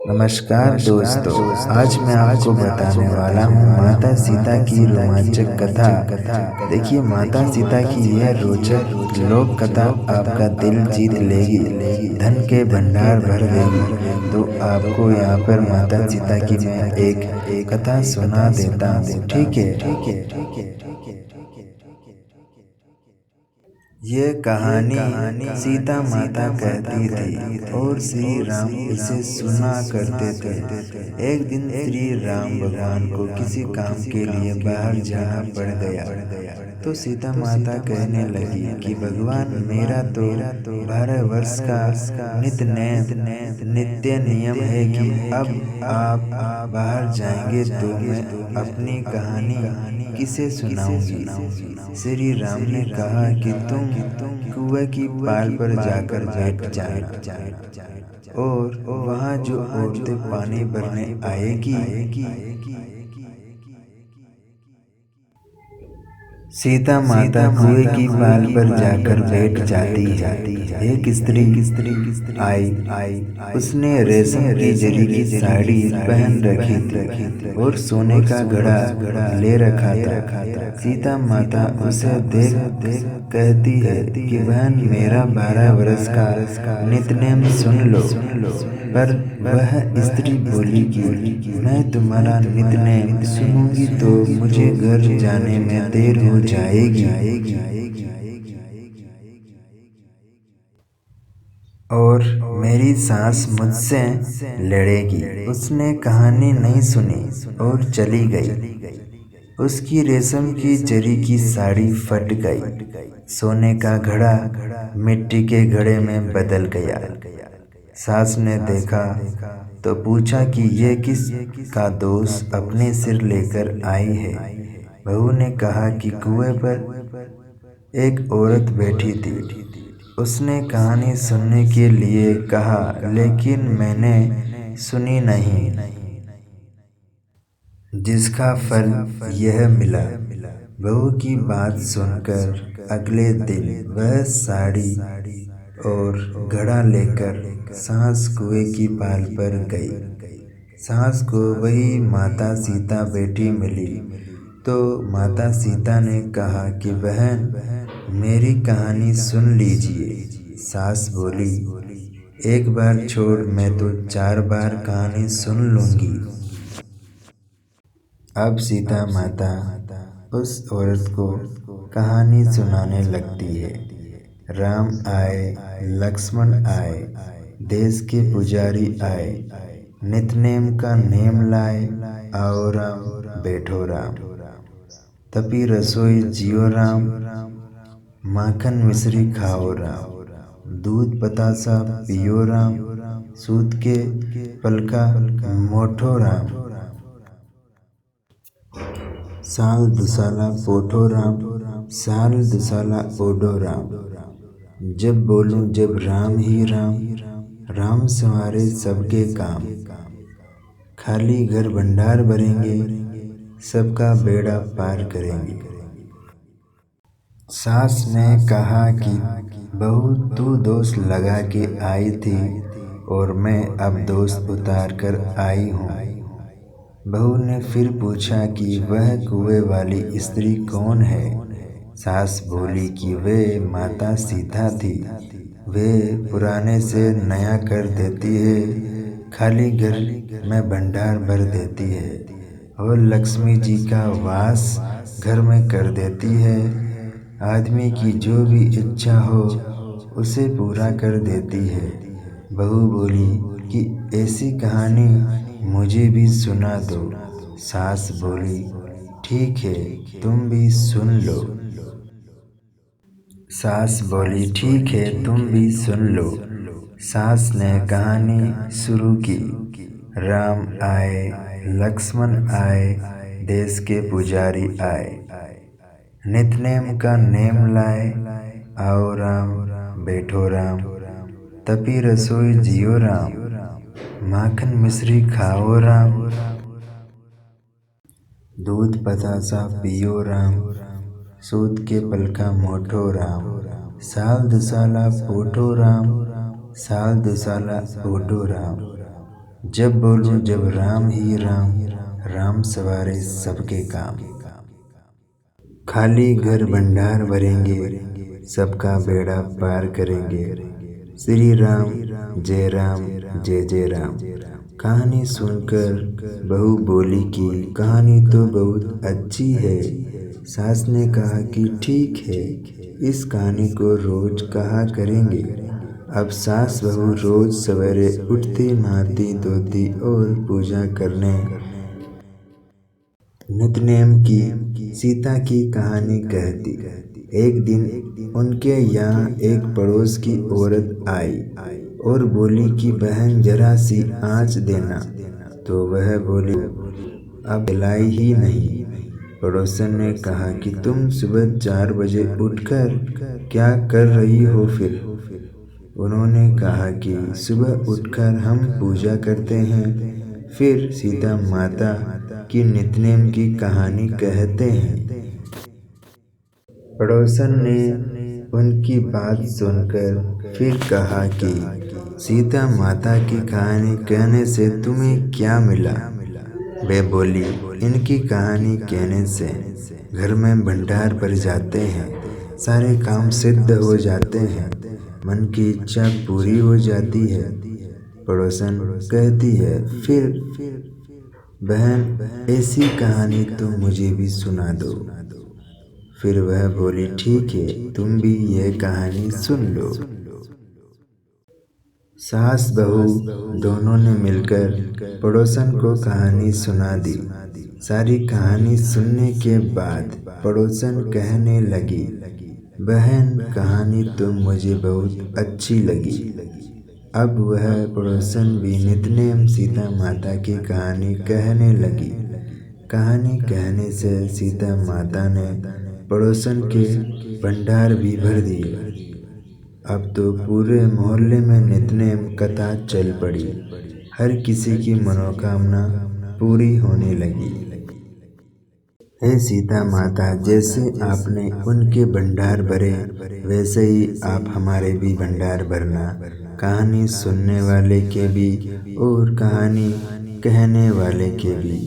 नमस्कार दोस्तों, आज मैं आपको बताने वाला हूँ माता सीता की रोमांचक कथा। देखिए, माता सीता की यह रोचक लोक कथा आपका दिल जीत लेगी, धन के भंडार भर देगी। तो आपको यहाँ पर माता सीता की मैं एक कथा सुना देता हूँ, ठीक है। ये कहानी सीता माता कहती थी और श्री राम इसे सुना करते थे। एक दिन श्री राम भगवान को किसी काम के लिए बाहर जाना पड़ गया। तो सीता माता कहने लगी कि भगवान, मेरा तो 12 वर्ष का नित्य नियम है कि अब आप बाहर जाएंगे तो मैं अपनी कहानी किसे सुनाऊंगी। श्री राम ने कहा कि तुम कुएं की पाल पर जाकर बैठ जाए और वहाँ जो औरतें पानी भरने आएगी। सीता माता कुएं की पाल पर जाकर बैठ जाती है। एक स्त्री आई। उसने रेशम की जरी की साड़ी पहन रखी थी और सोने का घड़ा ले रखा था। सीता माता उसे देख कहती है कि बहन, मेरा 12 वर्ष का नित्यनेम सुन लो। पर वह स्त्री बोली कि मैं तुम्हारा नित्यनेम सुनूंगी तो मुझे घर जाने में देर हो जाएगी और मेरी सास मुझसे लड़ेगी। उसने कहानी नहीं सुनी और चली गई। उसकी रेशम की जरी की साड़ी फट गई। सोने का घड़ा मिट्टी के घड़े में बदल गया। सास ने देखा तो पूछा कि ये किस का दोष अपने सिर लेकर आई है। बहू ने कहा कि कुएं पर एक औरत बैठी थी। उसने कहानी सुनने के लिए कहा, लेकिन मैंने सुनी नहीं, जिसका फल यह मिला। बहू की बात सुनकर अगले दिन वह साड़ी और घड़ा लेकर सास कुएं की पाल पर गई। सास को वही माता सीता बेटी मिली। तो माता सीता ने कहा कि बहन, मेरी कहानी सुन लीजिए। सास बोली, एक बार छोड़, मैं तो 4 बार कहानी सुन लूंगी। अब सीता माता उस औरत को कहानी सुनाने लगती है। राम आए, लक्ष्मण आए, देश के पुजारी आए, नितनेम का नेम लाए, आओ राम बैठो राम, तपी रसोई जियो राम, माखन मिश्री खाओ राम, दूध बतासा पियो राम, सूत के पलका मोठो राम, साल दुसाला पोठो राम, साल दुसाला ओडो राम। जब बोलूं जब राम ही राम, राम संवारे सबके काम, खाली घर भंडार भरेंगे, सबका बेड़ा पार करेंगे। सास ने कहा कि बहू, तू दोष लगा के आई थी और मैं अब दोष उतार कर आई हूँ। बहू ने फिर पूछा कि वह कुएं वाली स्त्री कौन है। सास बोली कि वे माता सीता थी। वे पुराने से नया कर देती है, खाली घर में भंडार भर देती है और लक्ष्मी जी का वास घर में कर देती है। आदमी की जो भी इच्छा हो उसे पूरा कर देती है। बहू बोली कि ऐसी कहानी मुझे भी सुना दो। सास बोली, ठीक है, तुम भी सुन लो। सास बोली, ठीक है, तुम भी सुन लो। सास ने कहानी शुरू की। राम आए, लक्ष्मण आए, देश के पुजारी आए, नितनेम का नेम लाए, आओ राम बैठो राम, तपी रसोई जियो राम, माखन मिश्री खाओ राम, दूध बतासा पियो राम, सूत के पलका मोठो राम, साल दुसाला पोठो राम, साल दुसाला ओडो राम। जब बोलूं जब राम ही राम, राम सवारे सबके काम। खाली घर भंडार भरेंगे, सबका बेड़ा पार करेंगे। श्री राम जय जय राम। कहानी सुनकर बहू बोली कि कहानी तो बहुत अच्छी है। सास ने कहा कि ठीक है, इस कहानी को रोज कहा करेंगे। अब सास बहू रोज सवेरे उठती, नहाती धोती और पूजा करने नितनेम की सीता की कहानी कहती। एक दिन उनके यहाँ एक पड़ोस की औरत आई और बोली कि बहन जरा सी आँच देना। तो वह बोली अब लाई ही नहीं। पड़ोसन ने कहा कि तुम सुबह 4 बजे उठकर क्या कर रही हो फिर? उन्होंने कहा कि सुबह उठकर हम पूजा करते हैं, फिर सीता माता की नितनेम की कहानी कहते हैं। पड़ोसन ने उनकी बात सुनकर फिर कहा कि सीता माता की कहानी कहने से तुम्हें क्या मिला? वे बोली इनकी कहानी कहने से घर में भंडार भर जाते हैं, सारे काम सिद्ध हो जाते हैं, मन की इच्छा पूरी हो जाती है। पड़ोसन कहती है फिर बहन ऐसी कहानी तो मुझे भी सुना दो। फिर वह बोली ठीक है, तुम भी यह कहानी सुन लो। सास बहू दोनों ने मिलकर पड़ोसन को कहानी सुना दी। सारी कहानी सुनने के बाद पड़ोसन कहने लगी बहन कहानी तो मुझे बहुत अच्छी लगी। अब वह पड़ोसन भी नितनेम सीता माता की कहानी कहने लगी। कहानी कहने से सीता माता ने पड़ोसन के भंडार भी भर दिए। अब तो पूरे मोहल्ले में नितनेम कथा चल पड़ी। हर किसी की मनोकामना पूरी होने लगी। हे सीता माता, जैसे आपने उनके भंडार भरे वैसे ही आप हमारे भी भंडार भरना, कहानी सुनने वाले के भी और कहानी कहने वाले के भी।